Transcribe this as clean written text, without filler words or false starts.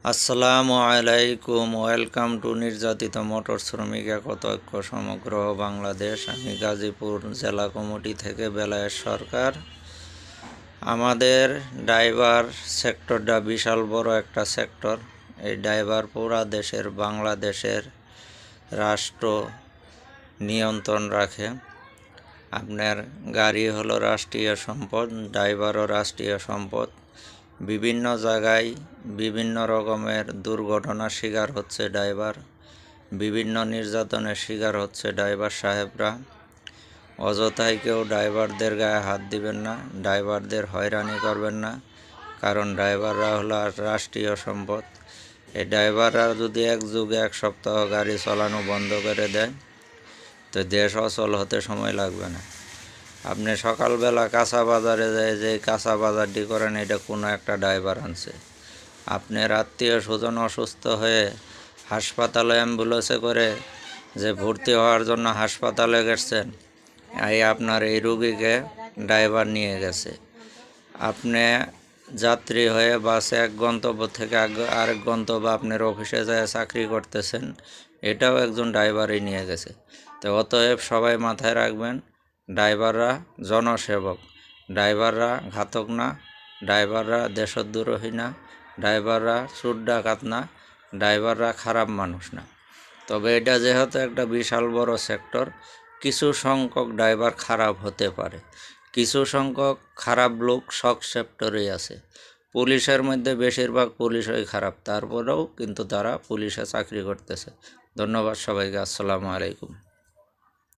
আসসালামু আলাইকুম। Welcome to নির্যাতিত মোটর শ্রমিক একতা ঐক্য সমগ্র বাংলাদেশ। আমি গাজীপুর জেলা কমিটি থেকে বেলায়েত সরকার। আমাদের ড্রাইভার সেক্টরটা বিশাল বড় একটা সেক্টর। এই ড্রাইভার পুরা দেশের বাংলাদেশের রাষ্ট্র নিয়ন্ত্রণ রাখে। আপনার গাড়ি হলো রাষ্ট্রীয় সম্পদ, ড্রাইভারও রাষ্ট্রীয় সম্পদ। বিভিন্ন জায়গায় বিভিন্ন রকমের দুর্ঘটনার শিকার হচ্ছে ড্রাইভার, বিভিন্ন নির্যাতনের শিকার হচ্ছে ড্রাইভার সাহেবরা। অযথায় কেউ ড্রাইভারদের গায়ে হাত দিবেন না, ড্রাইভারদের হয়রানি করবেন না, কারণ ড্রাইভাররা হলো রাষ্ট্রীয় সম্পদ। এই ড্রাইভাররা যদি এক যুগে এক সপ্তাহ গাড়ি চালানো বন্ধ করে দেয় তো দেশ অচল হতে সময় লাগবে না। আপনি সকালবেলা কাঁচা বাজারে যায় যে কাঁচা বাজারটি করেন, এটা কোনো একটা ড্রাইভার আনছে। আপনার আত্মীয় স্বজন অসুস্থ হয়ে হাসপাতালে অ্যাম্বুলেন্সে করে যে ভর্তি হওয়ার জন্য হাসপাতালে গেছেন, আপনার এই রুগীকে ড্রাইভার নিয়ে গেছে। আপনি যাত্রী হয়ে বাসে এক গন্তব্য থেকে আরেক গন্তব্য আপনার অফিসে যায় চাকরি করতেছেন, এটাও একজন ড্রাইভারই নিয়ে গেছে। তো অতএব সবাই মাথায় রাখবেন, ড্রাইভাররা জনসেবক, ড্রাইভাররা ঘাতক না, ড্রাইভাররা দেশদ্রোহী না, ড্রাইভাররা চোর ডাকাত না, ড্রাইভাররা খারাপ মানুষ না। তবে এটা যেহেতু একটা বিশাল বড় সেক্টর, কিছু সংখ্যক ড্রাইভার খারাপ হতে পারে, কিছু সংখ্যক খারাপ লোক সব সেক্টরেই আছে। পুলিশের মধ্যে বেশিরভাগ পুলিশই খারাপ, তারপরেও কিন্তু তারা পুলিশে চাকরি করতেছে। ধন্যবাদ সবাইকে। আসসালামু আলাইকুম।